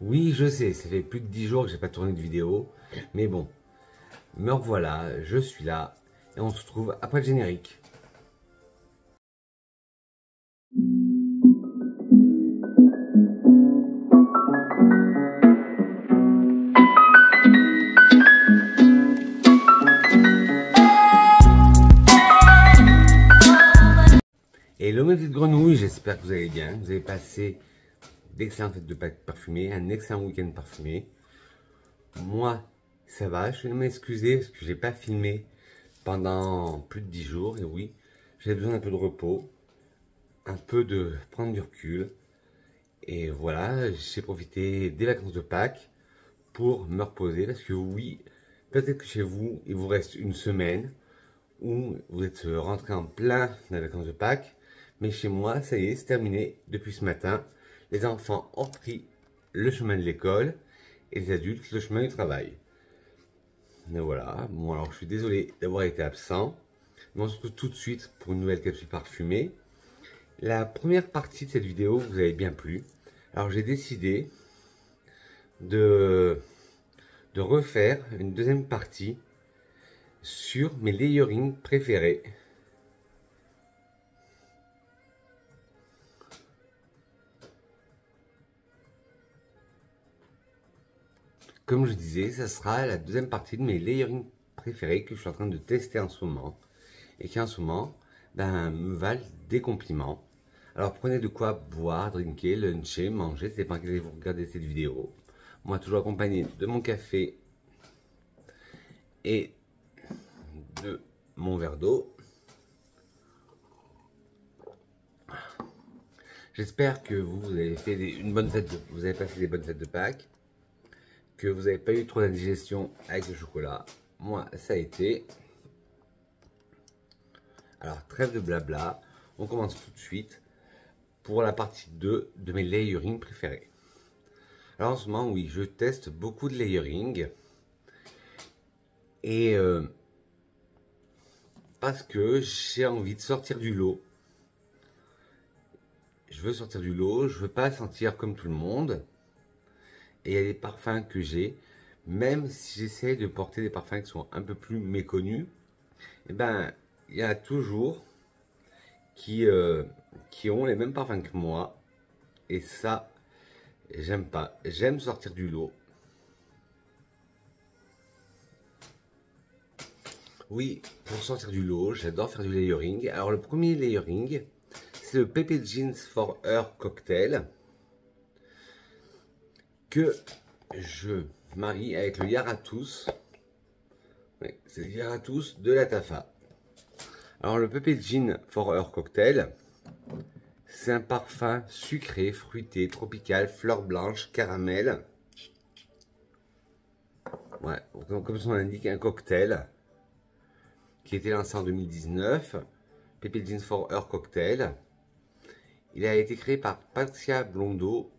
Oui, je sais, ça fait plus de 10 jours que j'ai pas tourné de vidéo, mais bon, me revoilà, je suis là, et on se retrouve après le générique. Hello mes petites grenouilles, j'espère que vous allez bien, vous avez passé d'excellentes fêtes de Pâques parfumées, un excellent week-end parfumé. Moi, ça va, je vais m'excuser parce que j'ai pas filmé pendant plus de 10 jours, et oui, j'ai besoin d'un peu de repos, un peu de prendre du recul, et voilà, j'ai profité des vacances de Pâques pour me reposer, parce que oui, peut-être que chez vous, il vous reste une semaine, où vous êtes rentré en plein dans les vacances de Pâques, mais chez moi, ça y est, c'est terminé depuis ce matin. Les enfants ont pris le chemin de l'école, et les adultes le chemin du travail. Et voilà, bon alors je suis désolé d'avoir été absent, mais on se retrouve tout de suite pour une nouvelle capsule parfumée. La première partie de cette vidéo vous avait bien plu, alors j'ai décidé de refaire une deuxième partie sur mes layering préférés. Comme je disais, ça sera la deuxième partie de mes layering préférés que je suis en train de tester en ce moment. Et qui en ce moment me valent des compliments. Alors prenez de quoi boire, drinker, luncher, manger, ça dépend quand vous regardez cette vidéo. Moi toujours accompagné de mon café et de mon verre d'eau. J'espère que vous avez fait une bonne fête, vous avez passé des bonnes fêtes de Pâques, que vous n'avez pas eu trop d'indigestion avec le chocolat. Moi, ça a été. Alors, trêve de blabla, on commence tout de suite pour la partie 2 de mes layering préférés. Alors en ce moment, oui, je teste beaucoup de layering. Et parce que j'ai envie de sortir du lot. Je veux sortir du lot, je veux pas sentir comme tout le monde. Et il y a des parfums que j'ai, même si j'essaie de porter des parfums qui sont un peu plus méconnus, et ben il y en a toujours qui ont les mêmes parfums que moi. Et ça, j'aime pas. J'aime sortir du lot. Oui, pour sortir du lot, j'adore faire du layering. Alors le premier layering, c'est le Pepe Jeans for Her Cocktail que je marie avec le Yaratus. Oui, c'est le Yaratus de la Tafa. Alors le Pepe Jean for Her Cocktail, c'est un parfum sucré, fruité, tropical, fleurs blanches, caramel. Ouais, comme son indique, un cocktail qui a été lancé en 2019. Pepe Jeans for Her Cocktail. Il a été créé par Patricia Bilodeau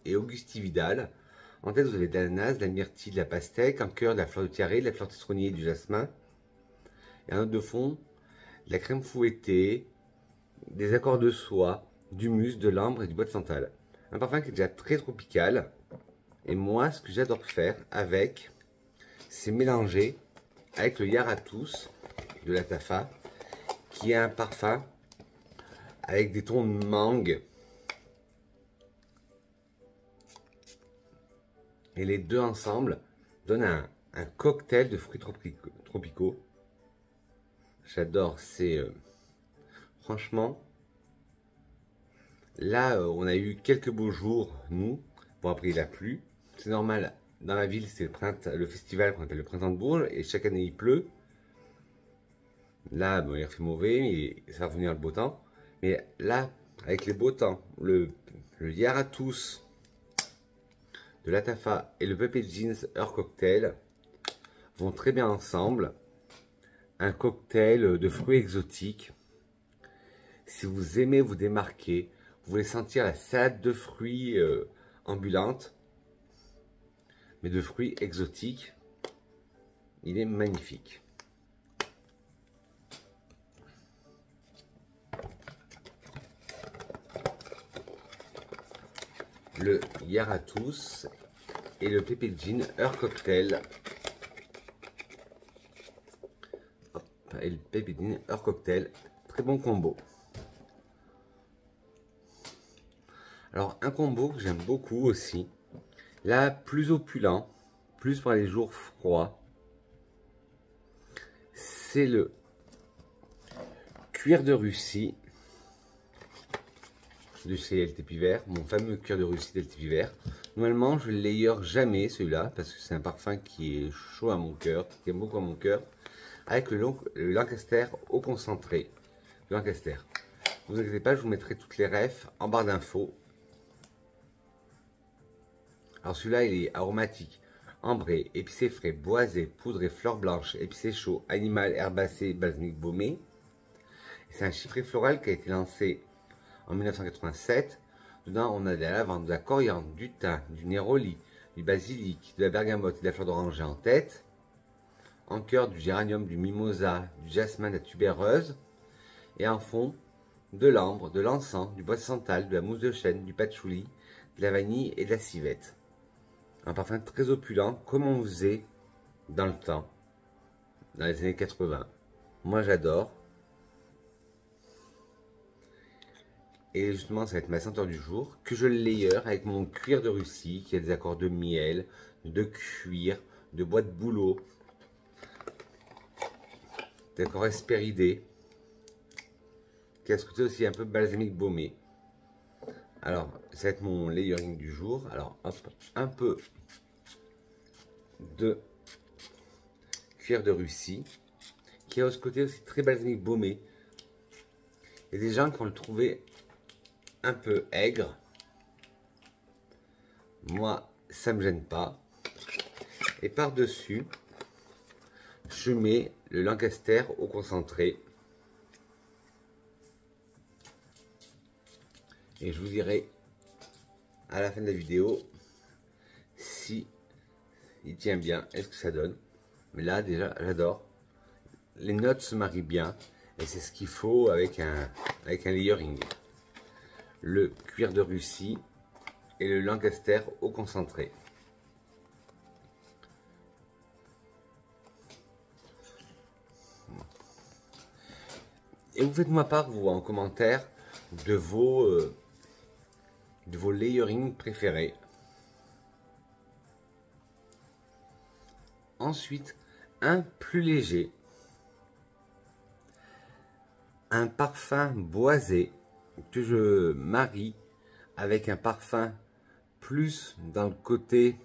et Augusti Vidal. En tête, vous avez de l'ananas, de la myrtille, de la pastèque, en cœur, de la fleur de tiare, de la fleur de citronnier et du jasmin. Et en note de fond, de la crème fouettée, des accords de soie, du musc, de l'ambre et du bois de santal. Un parfum qui est déjà très tropical. Et moi, ce que j'adore faire avec, c'est mélanger avec le Yaratus de la Tafa, qui est un parfum avec des tons de mangue. Et les deux ensemble donnent un cocktail de fruits tropicaux. J'adore, c'est franchement, là on a eu quelques beaux jours, nous. Bon, après il a plu, c'est normal, dans la ville c'est le festival qu'on appelle le printemps de Bourges, et chaque année il pleut. Là bon, il fait mauvais, mais ça va revenir le beau temps. Mais là, avec les beaux temps, le Yaratus de la Tafa et le Pepe Jeans Her Cocktail vont très bien ensemble. Un cocktail de fruits exotiques. Si vous aimez vous démarquer, vous voulez sentir la salade de fruits ambulante, mais de fruits exotiques, il est magnifique. le Yaratus et le Pepe Gin Heure Cocktail. Hop, et le Pepe Gin Heure Cocktail, très bon combo. Alors un combo que j'aime beaucoup aussi, là plus opulent, plus pour les jours froids, c'est le cuir de Russie de chez LT Pivert, mon fameux cuir de Russie d'LT Pivert. Normalement je ne layer jamais celui-là parce que c'est un parfum qui est chaud à mon cœur, qui aime beaucoup à mon cœur, avec le Lancaster au concentré. Le Lancaster. Ne vous inquiétez pas, je vous mettrai toutes les refs en barre d'infos. Alors celui-là, il est aromatique, ambré, épicé frais, boisé, poudré, fleurs blanches, épicé chaud, animal, herbacé, balsamique baumé. C'est un chypré floral qui a été lancé en 1987. Dedans, on a de la lavande, de la coriandre, du thym, du néroli, du basilic, de la bergamote et de la fleur d'oranger en tête. En cœur, du géranium, du mimosa, du jasmin, de la tubéreuse. Et en fond, de l'ambre, de l'encens, du bois de santal, de la mousse de chêne, du patchouli, de la vanille et de la civette. Un parfum très opulent, comme on faisait dans le temps, dans les années 80. Moi, j'adore. Et justement, ça va être ma senteur du jour, que je le layer avec mon cuir de Russie, qui a des accords de miel, de cuir, de bois de bouleau, d'accords hespéridés, qui a ce côté aussi un peu balsamique baumé. Alors, ça va être mon layering du jour. Alors, hop, un peu de cuir de Russie, qui a ce côté aussi très balsamique baumé. Il y a des gens qui vont le trouver un peu aigre. Moi, ça me gêne pas. Et par-dessus, je mets le Lancaster au concentré. Et je vous dirai à la fin de la vidéo si il tient bien, est-ce que ça donne. Mais là déjà j'adore. Les notes se marient bien et c'est ce qu'il faut avec un layering. Le cuir de Russie et le Lancaster au concentré. Et vous faites-moi part, vous, en commentaire, de vos layering préférés. Ensuite, un plus léger. Un parfum boisé que je marie avec un parfum plus dans le côté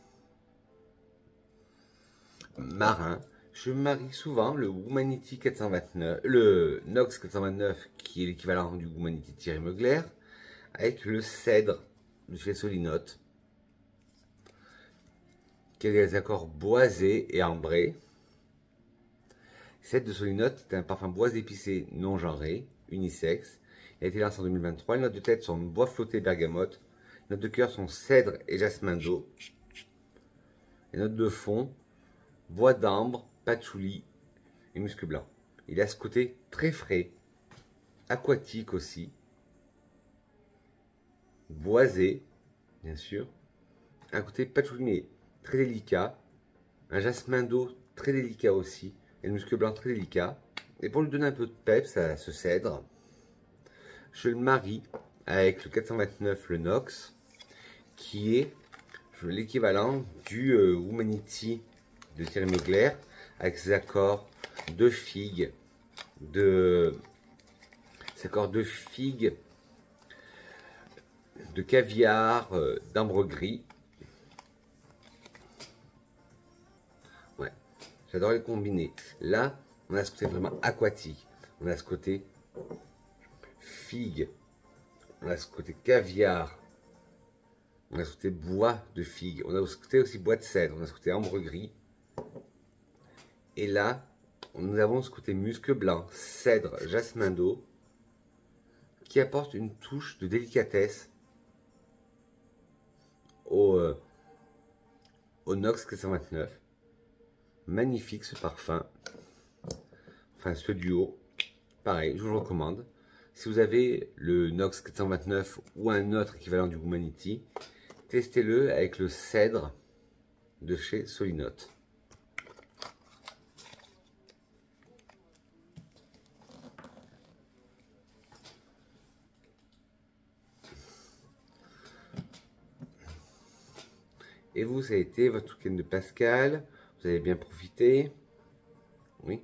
marin. Je marie souvent le Womanity 429, le Nox 429 qui est l'équivalent du Womanity Thierry Mugler, avec le cèdre de chez Solinote, qui a des accords boisés et ambrés. Cèdre de Solinote est un parfum boisé épicé non genré, unisexe. Il a été lancé en 2023. Les notes de tête sont bois flotté bergamote. Les notes de cœur sont cèdre et jasmin d'eau. Les notes de fond, bois d'ambre, patchouli et musc blanc. Il a ce côté très frais, aquatique aussi, boisé, bien sûr. Un côté patchouli mais très délicat. Un jasmin d'eau très délicat aussi. Et le musc blanc très délicat. Et pour lui donner un peu de peps à ce cèdre, je le marie avec le 429, le Nox, qui est l'équivalent du Womanity de Thierry Mugler, avec ses accords de figues, de caviar, d'ambre gris. Ouais, j'adore les combiner. Là, on a ce côté vraiment aquatique. On a ce côté figue. On a ce côté caviar. On a ce côté bois de figue. On a ce côté aussi bois de cèdre. On a ce côté ambre gris. Et là, nous avons ce côté musc blanc, cèdre, jasmin d'eau, qui apporte une touche de délicatesse au Nox 429. Magnifique ce parfum. Enfin, ce duo. Pareil, je vous le recommande. Si vous avez le Nox 429 ou un autre équivalent du Womanity, testez-le avec le cèdre de chez Solinote. Et vous, ça a été votre week-end de Pascal? Vous avez bien profité? Oui.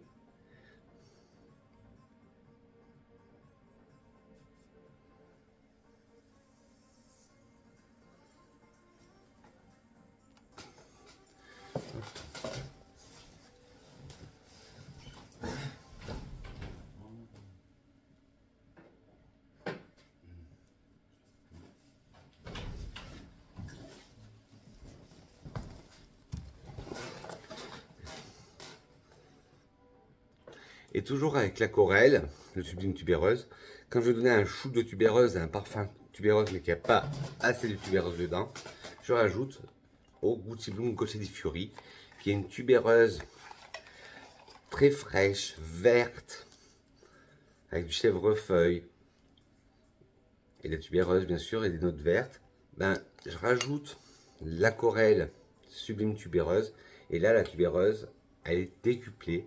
Et toujours avec la Corelle, le sublime tubéreuse, quand je donnais un shoot de tubéreuse à un parfum tubéreuse mais qu'il n'y a pas assez de tubéreuse dedans, je rajoute au Gucci Bloom Gocce di Fiori, qui est une tubéreuse très fraîche, verte, avec du chèvrefeuille et la tubéreuse bien sûr et des notes vertes. Ben, je rajoute la Corelle sublime tubéreuse et là la tubéreuse elle est décuplée.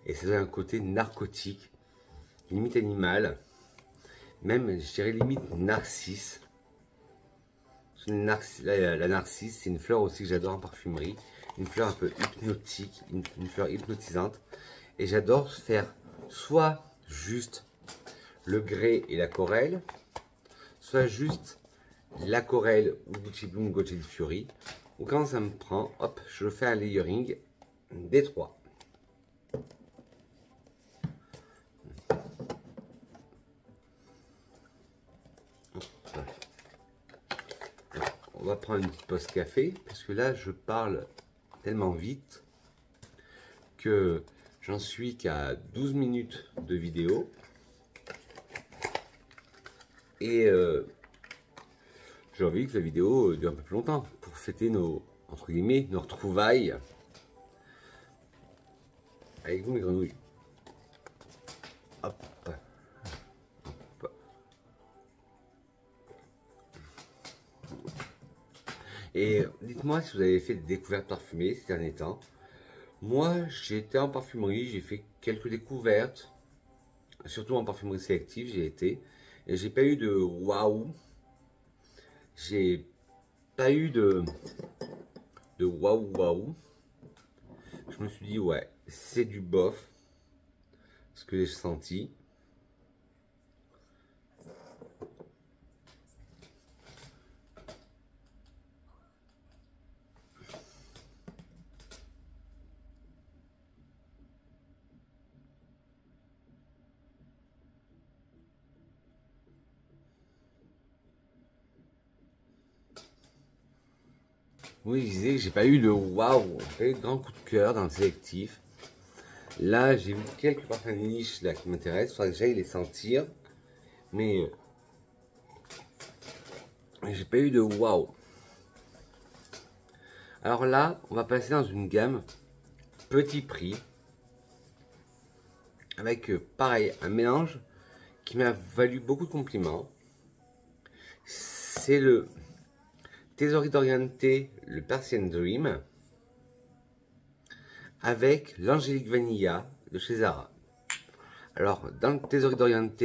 Et ça donne un côté narcotique, limite animal, même je dirais limite narcisse. La narcisse, c'est une fleur aussi que j'adore en parfumerie. Une fleur un peu hypnotique, une fleur hypnotisante. Et j'adore faire soit juste le grès et la corelle, soit juste la corelle ou Gucci Bloom Gocce di Fiori. Ou quand ça me prend, hop, je fais un layering des trois. On va prendre une petite pause café parce que là je parle tellement vite que j'en suis qu'à 12 minutes de vidéo et j'ai envie que la vidéo dure un peu plus longtemps pour fêter nos, entre guillemets, nos retrouvailles avec vous mes grenouilles. Hop. Et dites-moi si vous avez fait des découvertes parfumées ces derniers temps. Moi, j'ai été en parfumerie, j'ai fait quelques découvertes, surtout en parfumerie sélective, j'ai été, et j'ai pas eu de waouh, j'ai pas eu de waouh waouh. Je me suis dit, ouais, c'est du bof, ce que j'ai senti. Oui, je disais que j'ai pas eu le waouh, j'ai eu de grand coup de cœur dans le sélectif. Là, j'ai vu quelques parfums de niche là qui m'intéressent, il faudrait que j'aille les sentir. Mais j'ai pas eu de waouh. Alors là, on va passer dans une gamme petit prix. Avec pareil, un mélange qui m'a valu beaucoup de compliments. C'est le Tesori d'Oriente, le Persian Dream, avec l'Angélique Vanilla de chez Zara. Alors, dans le Tesori d'Oriente,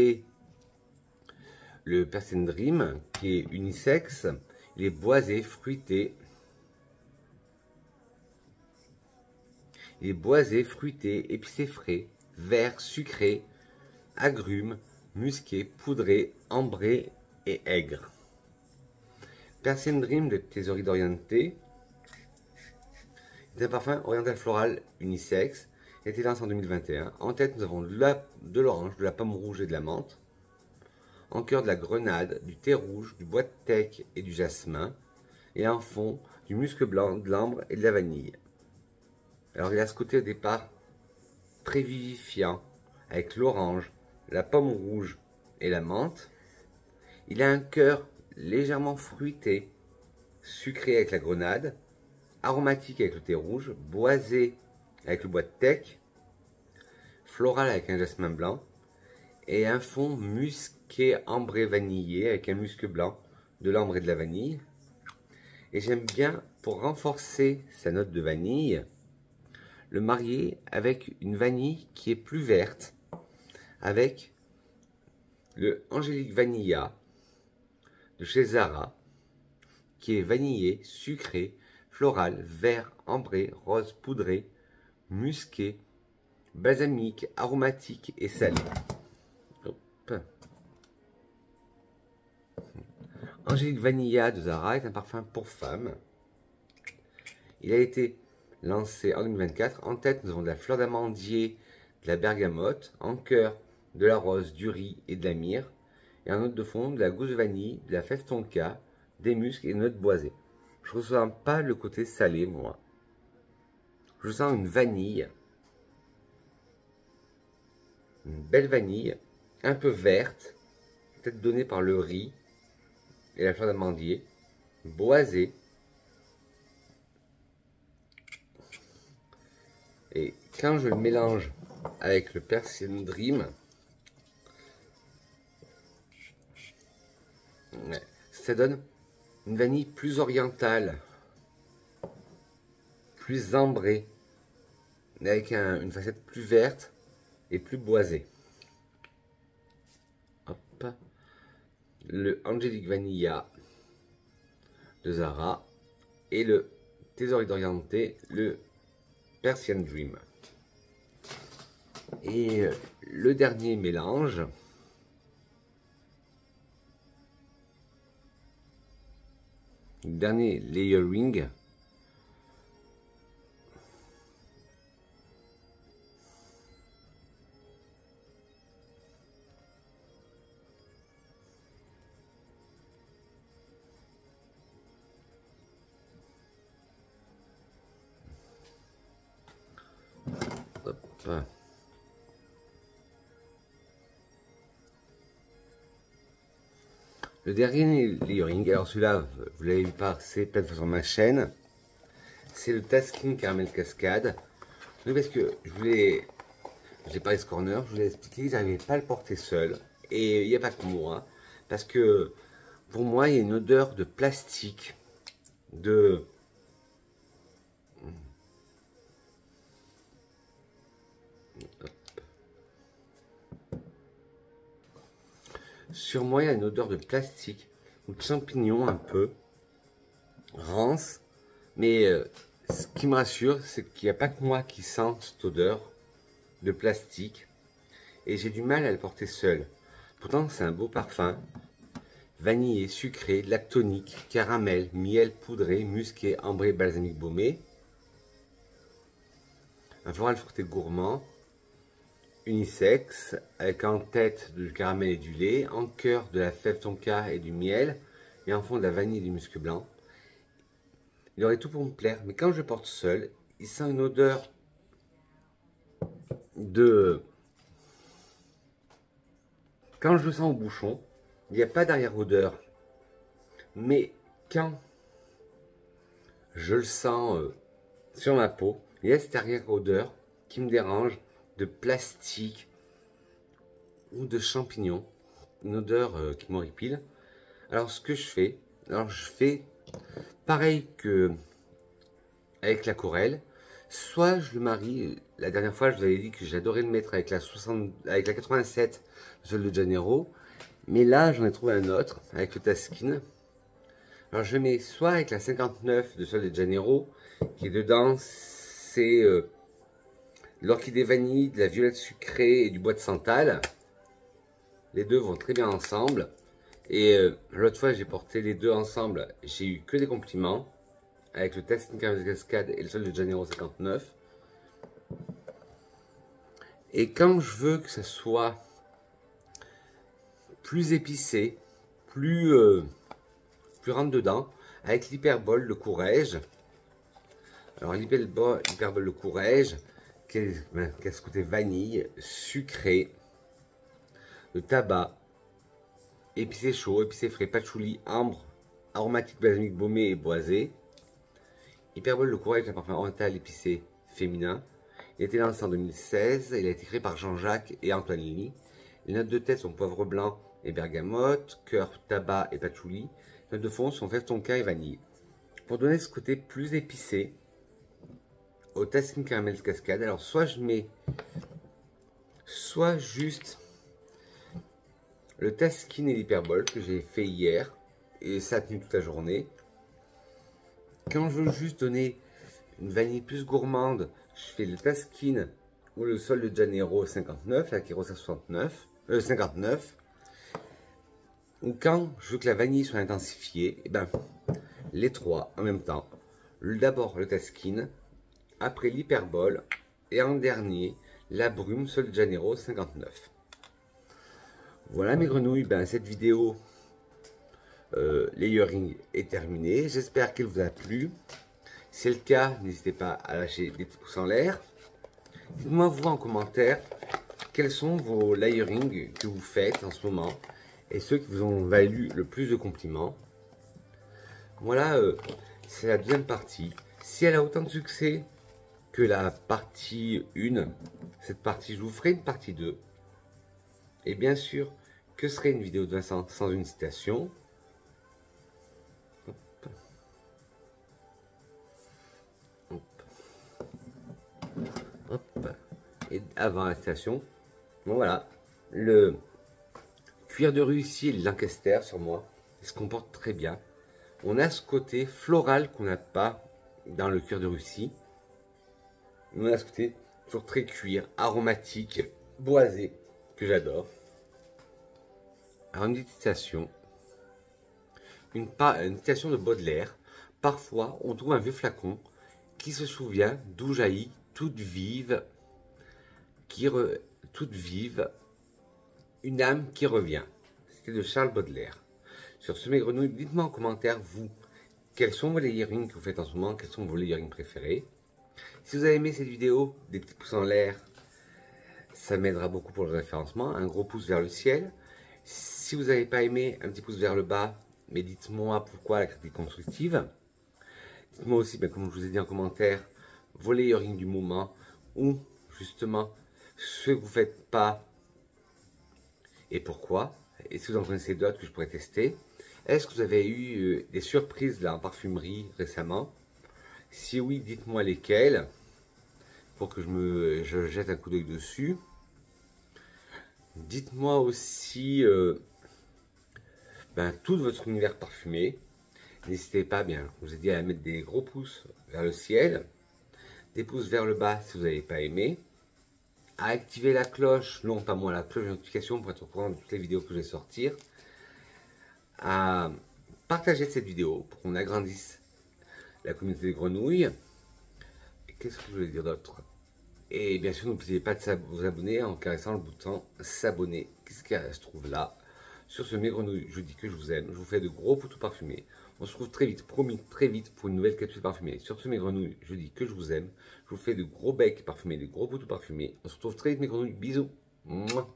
le Persian Dream, qui est unisexe, il est boisé, fruité. Il est boisé, fruité, épicé frais, vert, sucré, agrumes, musqué, poudré, ambré et aigre. Persian Dream de Tesori d'Oriente est un parfum oriental floral unisexe. Il a été lancé en 2021. En tête, nous avons de l'orange, de la pomme rouge et de la menthe. En cœur, de la grenade, du thé rouge, du bois de teck et du jasmin. Et en fond, du musc blanc, de l'ambre et de la vanille. Alors, il a ce côté au départ très vivifiant, avec l'orange, la pomme rouge et la menthe. Il a un cœur légèrement fruité, sucré avec la grenade, aromatique avec le thé rouge, boisé avec le bois de teck, floral avec un jasmin blanc, et un fond musqué, ambré, vanillé avec un musc blanc, de l'ambre et de la vanille. Et j'aime bien, pour renforcer sa note de vanille, le marier avec une vanille qui est plus verte, avec le Angélique Vanilla de chez Zara, qui est vanillé, sucré, floral, vert, ambré, rose poudré, musqué, balsamique, aromatique et salé. Hop. Angélique Vanilla de Zara est un parfum pour femmes. Il a été lancé en 2024. En tête, nous avons de la fleur d'amandier, de la bergamote, en cœur, de la rose, du riz et de la myrrhe. Et en note de fond, de la gousse vanille, de la fève tonka, des muscs et notes boisées. Je ne ressens pas le côté salé, moi. Je sens une vanille. Une belle vanille, un peu verte, peut-être donnée par le riz et la fleur d'amandier, boisée. Et quand je le mélange avec le Persian Dream, ça donne une vanille plus orientale, plus ambrée, avec une facette plus verte et plus boisée. Hop. Le Angélique Vanilla de Zara et le Thésaurie d'Orienté, le Persian Dream. Et le dernier mélange, le dernier layering, hop. Le dernier layering, alors celui-là, vous l'avez vu passer plein de fois sur ma chaîne, c'est le Tasking Caramel Cascade. Oui, parce que j'ai parlé de ce corner, je vous l'ai expliqué, je n'arrivais pas à le porter seul. Et il n'y a pas que moi, parce que pour moi, il y a une odeur de plastique, de... Sur moi, il y a une odeur de plastique, ou de champignon un peu, rance. Mais ce qui me rassure, c'est qu'il n'y a pas que moi qui sens cette odeur de plastique. Et j'ai du mal à le porter seul. Pourtant, c'est un beau parfum. Vanillé, sucré, lactonique, caramel, miel poudré, musqué, ambré, balsamique baumé. Un floral fruité gourmand. Unisex, avec en tête du caramel et du lait, en cœur de la fève tonka et du miel, et en fond de la vanille et du musc blanc. Il aurait tout pour me plaire, mais quand je le porte seul, il sent une odeur de... Quand je le sens au bouchon, il n'y a pas d'arrière-odeur. Mais quand je le sens sur ma peau, il y a cette arrière-odeur qui me dérange, de plastique ou de champignons, une odeur qui m'horripile. Alors ce que je fais, je fais pareil que avec la Corelle, soit je le marie, la dernière fois je vous avais dit que j'adorais le mettre avec la 87 de Sol de Janeiro, mais là j'en ai trouvé un autre avec le Taskin. Alors je mets soit avec la 59 de Sol de Janeiro, qui est dedans, c'est l'orchidée vanille, de la violette sucrée et du bois de santal. Les deux vont très bien ensemble. Et l'autre fois, j'ai porté les deux ensemble. J'ai eu que des compliments. Avec le Tasking Caramel Cascade et le Sol de Janeiro 59. Et quand je veux que ça soit plus épicé, plus rentre dedans, avec l'hyperbole de Courrèges. Alors l'hyperbole de Courrèges, qui a ce côté vanille, sucré, de tabac, épicé chaud, épicé frais, patchouli, ambre, aromatique, balsamique, baumé et boisé. Hyperbole de Courrèges est un parfum oriental épicé féminin. Il a été lancé en 2016, il a été créé par Jean-Jacques et Antoine Lini. Les notes de tête sont poivre blanc et bergamote, cœur, tabac et patchouli. Les notes de fond sont fève tonka et vanille. pour donner ce côté plus épicé au Taskin Caramel Cascade. Alors soit je mets soit juste le Taskin et l'Hyperbol que j'ai fait hier et ça a tenu toute la journée. Quand je veux juste donner une vanille plus gourmande, je fais le Taskin ou le Sol de Janeiro 59, la Kairos 59. Ou quand je veux que la vanille soit intensifiée, et ben les trois en même temps. D'abord le Taskin, après l'Hyperbol et en dernier la Brume Sol de Janeiro 59. Voilà mes grenouilles, ben cette vidéo layering est terminée. J'espère qu'elle vous a plu. Si c'est le cas, n'hésitez pas à lâcher des petits pouces en l'air. Dites-moi vous en commentaire quels sont vos layering que vous faites en ce moment et ceux qui vous ont valu le plus de compliments. Voilà, c'est la deuxième partie. Si elle a autant de succès que la partie 1, cette partie, je vous ferai une partie 2. Et bien sûr, que serait une vidéo de Vincent sans une citation? Hop. Et avant la citation, bon voilà, le cuir de Russie et le Lancaster sur moi, il se comporte très bien. On a ce côté floral qu'on n'a pas dans le cuir de Russie. On a ce côté toujours très cuir, aromatique, boisé, que j'adore. Alors une petite citation, une citation de Baudelaire. Parfois, on trouve un vieux flacon qui se souvient d'où jaillit toute vive, une âme qui revient. C'était de Charles Baudelaire. Sur ce, mes grenouilles, dites-moi en commentaire, vous, quels sont vos layering que vous faites en ce moment, quels sont vos layering préférés. Si vous avez aimé cette vidéo, des petits pouces en l'air, ça m'aidera beaucoup pour le référencement. Un gros pouce vers le ciel. Si vous n'avez pas aimé, un petit pouce vers le bas, mais dites-moi pourquoi la critique constructive. Dites-moi aussi, comme je vous ai dit en commentaire, vos layering du moment ou justement ce que vous ne faites pas et pourquoi. Et si vous en connaissez d'autres que je pourrais tester. Est-ce que vous avez eu des surprises là en parfumerie récemment? Si oui, dites-moi lesquelles pour que je jette un coup d'œil dessus. Dites-moi aussi tout votre univers parfumé. N'hésitez pas, bien, je vous ai dit à mettre des gros pouces vers le ciel, des pouces vers le bas si vous n'avez pas aimé, à activer la cloche, non pas moi, la cloche de notification pour être au courant de toutes les vidéos que je vais sortir, à partager cette vidéo pour qu'on agrandisse la communauté des grenouilles. Qu'est-ce que je voulais dire d'autre? Et bien sûr, n'oubliez pas de vous abonner en caressant le bouton s'abonner. Qu'est-ce qui se trouve là? Sur ce, mes grenouilles, je vous dis que je vous aime. Je vous fais de gros poutous parfumés. On se retrouve très vite, promis, très vite pour une nouvelle capsule parfumée. Sur ce, mes grenouilles, je vous dis que je vous aime. Je vous fais de gros becs parfumés, de gros poutous parfumés. On se retrouve très vite, mes grenouilles. Bisous. Mouah.